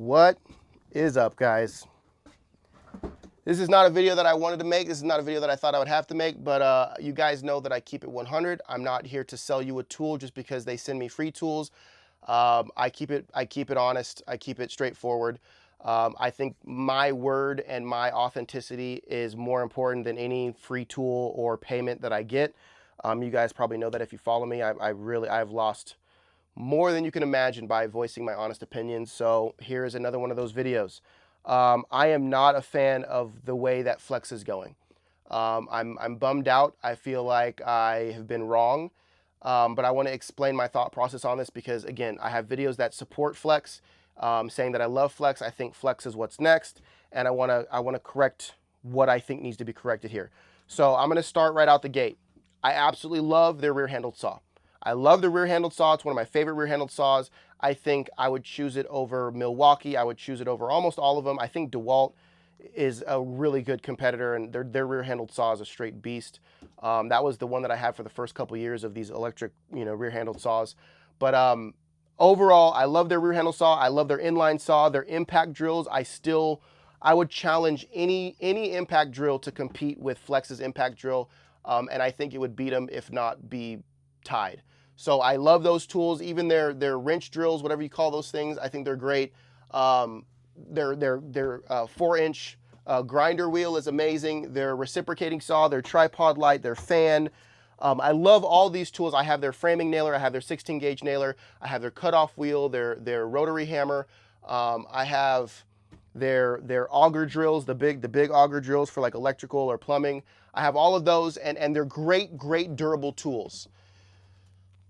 What is up, guys? This is not a video that I wanted to make. This is not a video that I thought I would have to make, but you guys know that I keep it 100. I'm not here to sell you a tool just because they send me free tools. I keep it honest. I keep it straightforward. I think my word and my authenticity is more important than any free tool or payment that I get. You guys probably know that if you follow me. I've lost more than you can imagine by voicing my honest opinions. So here is another one of those videos. I am not a fan of the way that Flex is going. I'm bummed out. I feel like I have been wrong, but I want to explain my thought process on this because, again, I have videos that support Flex, saying that I love Flex. I think Flex is what's next, and I want to correct what I think needs to be corrected here. So I'm going to start right out the gate. I absolutely love their rear-handled saw. I love the rear-handled saw. It's one of my favorite rear-handled saws. I think I would choose it over Milwaukee. I would choose it over almost all of them. I think DeWalt is a really good competitor, and their rear-handled saw is a straight beast. That was the one that I had for the first couple years of these electric, rear-handled saws. But overall, I love their rear-handled saw. I love their inline saw, their impact drills. I would challenge any impact drill to compete with Flex's impact drill, and I think it would beat them, if not be tied. So I love those tools, even their wrench drills, whatever you call those things. I think they're great. Their 4-inch grinder wheel is amazing. Their reciprocating saw, their tripod light, their fan. I love all these tools. I have their framing nailer. I have their 16-gauge nailer. I have their cutoff wheel, their rotary hammer. I have their auger drills, the big auger drills for like electrical or plumbing. I have all of those, and they're great durable tools.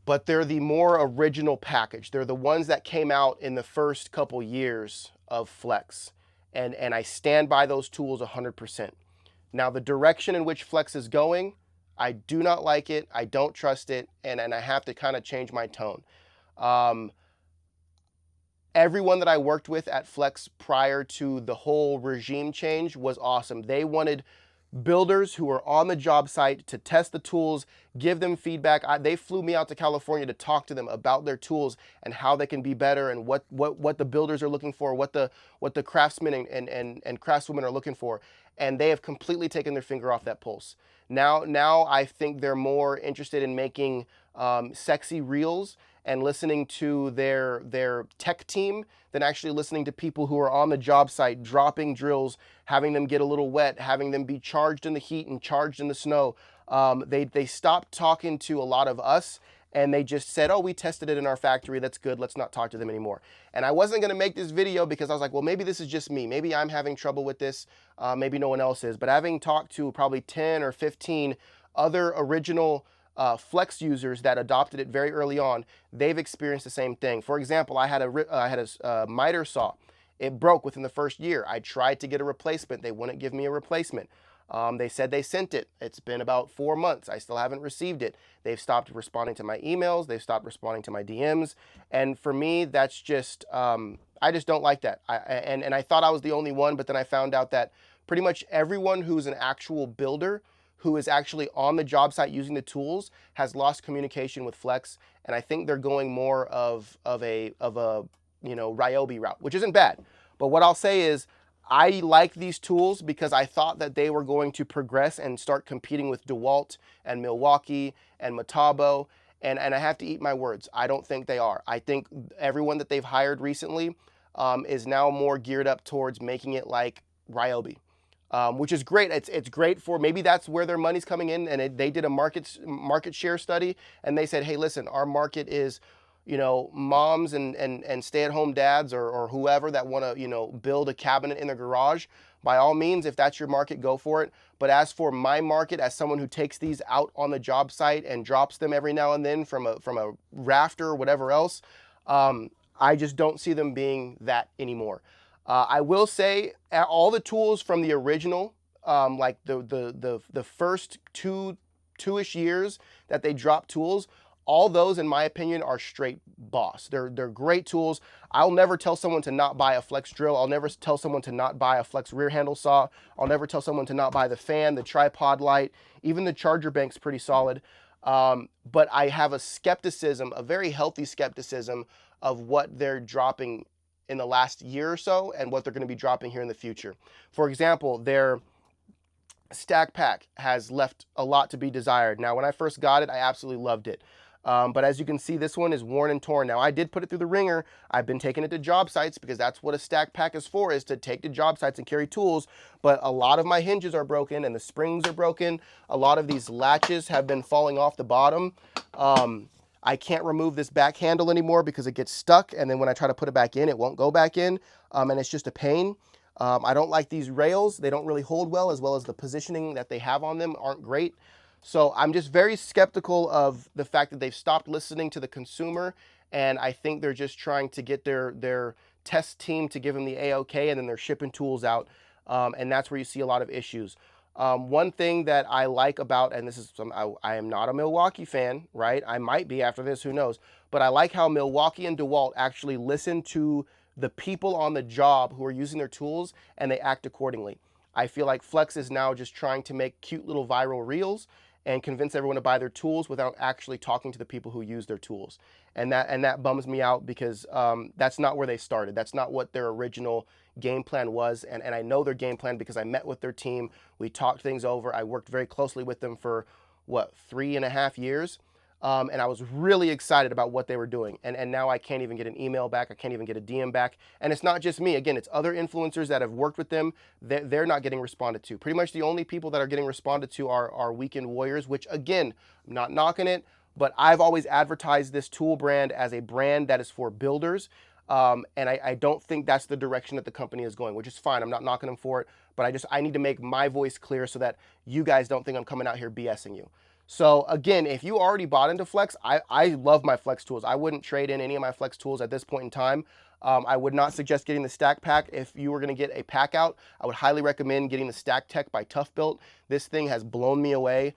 But they're the more original package. They're the ones that came out in the first couple years of Flex. And I stand by those tools 100%. Now, the direction in which Flex is going, I do not like it. I don't trust it. And I have to kind of change my tone. Everyone that I worked with at Flex prior to the whole regime change was awesome. They wanted builders who are on the job site to test the tools, give them feedback. They flew me out to California to talk to them about their tools and how they can be better, and what the builders are looking for, what the craftsmen and craftswomen are looking for. And they have completely taken their finger off that pulse. Now I think they're more interested in making sexy reels and listening to their tech team than actually listening to people who are on the job site, dropping drills, having them get a little wet, having them be charged in the heat and charged in the snow. They stopped talking to a lot of us, and they just said, oh, we tested it in our factory, that's good, let's not talk to them anymore. And I wasn't gonna make this video because I was like, well, maybe this is just me. Maybe I'm having trouble with this, maybe no one else is. But having talked to probably 10 or 15 other original Flex users that adopted it very early on, they've experienced the same thing. For example, I had a miter saw. It broke within the first year. I tried to get a replacement. They wouldn't give me a replacement. They said they sent it. It's been about 4 months. I still haven't received it. They've stopped responding to my emails. They've stopped responding to my DMs. And for me, that's just, I just don't like that. And I thought I was the only one, but then I found out that pretty much everyone who's an actual builder who is actually on the job site using the tools has lost communication with Flex, and I think they're going more of a Ryobi route, which isn't bad. But what I'll say is, I like these tools because I thought that they were going to progress and start competing with DeWalt and Milwaukee and Metabo, and I have to eat my words. I don't think they are. I think everyone that they've hired recently is now more geared up towards making it like Ryobi. Which is great. It's great for, maybe that's where their money's coming in, and they did a market share study, and they said, hey, listen, our market is, moms and stay-at-home dads or whoever that want to, build a cabinet in their garage. By all means, if that's your market, go for it. But as for my market, as someone who takes these out on the job site and drops them every now and then from a rafter or whatever else, I just don't see them being that anymore. I will say all the tools from the original, like the first two-ish years that they dropped tools, all those, in my opinion, are straight boss. They're great tools. I'll never tell someone to not buy a Flex drill. I'll never tell someone to not buy a Flex rear handle saw. I'll never tell someone to not buy the fan, the tripod light, even the charger bank's pretty solid. But I have a skepticism, a very healthy skepticism of what they're dropping in the last year or so and what they're going to be dropping here in the future. For example, their stack pack has left a lot to be desired. Now, when I first got it, I absolutely loved it. But as you can see, this one is worn and torn. Now, I did put it through the ringer. I've been taking it to job sites because that's what a stack pack is for, is to take to job sites and carry tools. But a lot of my hinges are broken and the springs are broken. A lot of these latches have been falling off the bottom. I can't remove this back handle anymore because it gets stuck. And then when I try to put it back in, it won't go back in. And it's just a pain. I don't like these rails. They don't really hold well as the positioning that they have on them aren't great. So I'm just very skeptical of the fact that they've stopped listening to the consumer, and I think they're just trying to get their test team to give them the A-OK, and then they're shipping tools out, and that's where you see a lot of issues. One thing that I like about, and this is I am not a Milwaukee fan, right? I might be after this, who knows? But I like how Milwaukee and DeWalt actually listen to the people on the job who are using their tools, and they act accordingly. I feel like Flex is now just trying to make cute little viral reels and convince everyone to buy their tools without actually talking to the people who use their tools. And that bums me out because that's not where they started. That's not what their original game plan was. And I know their game plan because I met with their team. We talked things over. I worked very closely with them for, 3.5 years? And I was really excited about what they were doing. And now I can't even get an email back. I can't even get a DM back. And it's not just me. Again, it's other influencers that have worked with them. They're not getting responded to. Pretty much the only people that are getting responded to are Weekend Warriors, which, again, I'm not knocking it, but I've always advertised this tool brand as a brand that is for builders. And I don't think that's the direction that the company is going, which is fine. I'm not knocking them for it, but I need to make my voice clear so that you guys don't think I'm coming out here BSing you. So again, if you already bought into Flex, I love my Flex tools. I wouldn't trade in any of my Flex tools at this point in time. I would not suggest getting the Stack Pack. If you were going to get a pack out, I would highly recommend getting the Stack Tech by Tough Built. This thing has blown me away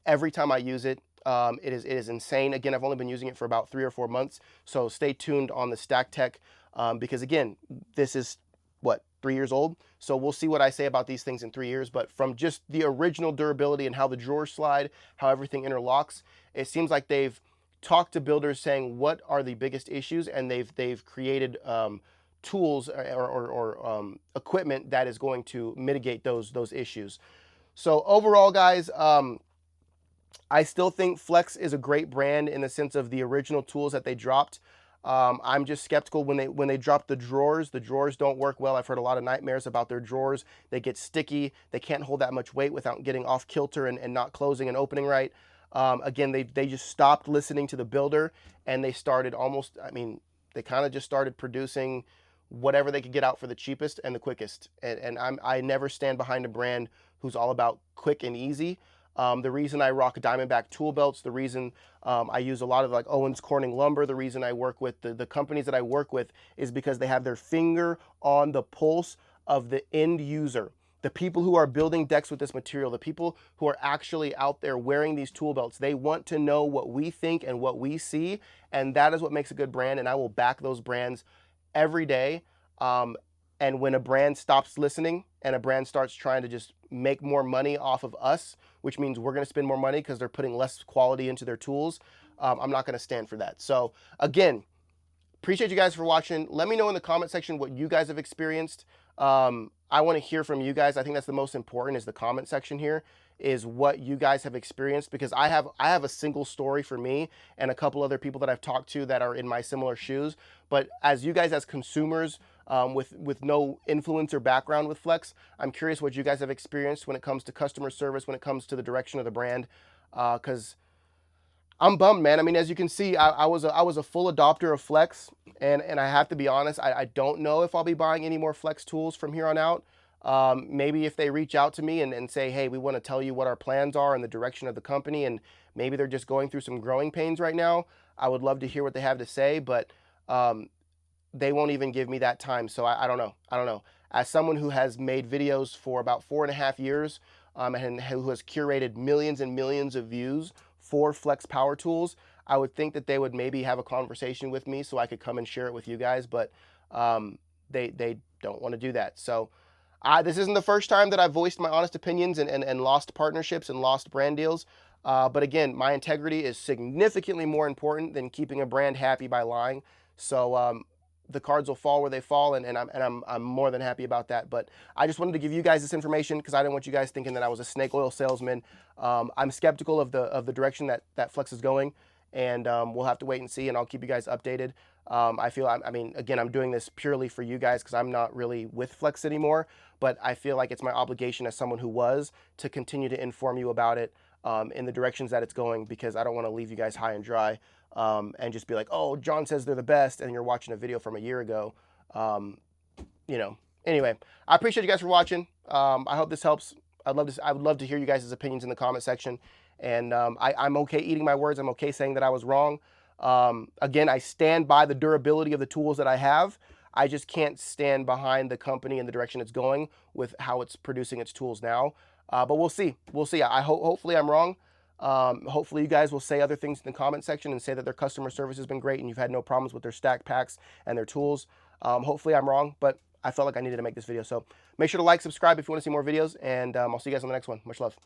every time I use it. It is insane. Again, I've only been using it for about 3 or 4 months, so stay tuned on the Stack Tech because again, this is 3 years old. So we'll see what I say about these things in 3 years. But from just the original durability and how the drawers slide, how everything interlocks, it seems like they've talked to builders saying what are the biggest issues, and they've created tools or equipment that is going to mitigate those issues. So overall, guys, I still think Flex is a great brand in the sense of the original tools that they dropped. I'm just skeptical when they drop the drawers. The drawers don't work well. I've heard a lot of nightmares about their drawers. They get sticky. They can't hold that much weight without getting off kilter and not closing and opening right. Again, they just stopped listening to the builder, and they started they kind of just started producing whatever they could get out for the cheapest and the quickest. And I never stand behind a brand who's all about quick and easy. The reason I rock Diamondback tool belts, the reason I use a lot of like Owens Corning lumber, the reason I work with the companies that I work with is because they have their finger on the pulse of the end user. The people who are building decks with this material, the people who are actually out there wearing these tool belts, they want to know what we think and what we see, and that is what makes a good brand, and I will back those brands every day. And when a brand stops listening and a brand starts trying to just make more money off of us, which means we're going to spend more money because they're putting less quality into their tools, I'm not going to stand for that. So again, appreciate you guys for watching. Let me know in the comment section what you guys have experienced. I want to hear from you guys. I think that's the most important, is the comment section here, is what you guys have experienced, because I have a single story for me and a couple other people that I've talked to that are in my similar shoes. But as you guys as consumers with no influencer background with Flex, I'm curious what you guys have experienced when it comes to customer service, when it comes to the direction of the brand, because I'm bummed, man. I mean, as you can see, I was a full adopter of Flex, and I have to be honest, I don't know if I'll be buying any more Flex tools from here on out. Maybe if they reach out to me and say, hey, we want to tell you what our plans are and the direction of the company, and maybe they're just going through some growing pains right now, I would love to hear what they have to say, but they won't even give me that time. So I don't know. I don't know. As someone who has made videos for about 4.5 years and who has curated millions and millions of views for Flex power tools, I would think that they would maybe have a conversation with me so I could come and share it with you guys, but they don't want to do that. So this isn't the first time that I've voiced my honest opinions and lost partnerships and lost brand deals. But again, my integrity is significantly more important than keeping a brand happy by lying. So the cards will fall where they fall, and I'm more than happy about that. But I just wanted to give you guys this information because I didn't want you guys thinking that I was a snake oil salesman. I'm skeptical of the direction that Flex is going, and we'll have to wait and see, and I'll keep you guys updated. I mean, again, I'm doing this purely for you guys because I'm not really with Flex anymore, but I feel like it's my obligation as someone who was to continue to inform you about it in the directions that it's going, because I don't want to leave you guys high and dry and just be like, oh, John says they're the best, and you're watching a video from a year ago. You know, anyway, I appreciate you guys for watching. I hope this helps. I would love to hear you guys' opinions in the comment section. And I'm okay eating my words. I'm okay saying that I was wrong. Again, I stand by the durability of the tools that I have. I just can't stand behind the company and the direction it's going with how it's producing its tools now. But we'll see. We'll see. Hopefully I'm wrong. Hopefully you guys will say other things in the comment section and say that their customer service has been great and you've had no problems with their stack packs and their tools. Hopefully I'm wrong, but I felt like I needed to make this video. So make sure to like, subscribe if you want to see more videos, and I'll see you guys on the next one. Much love.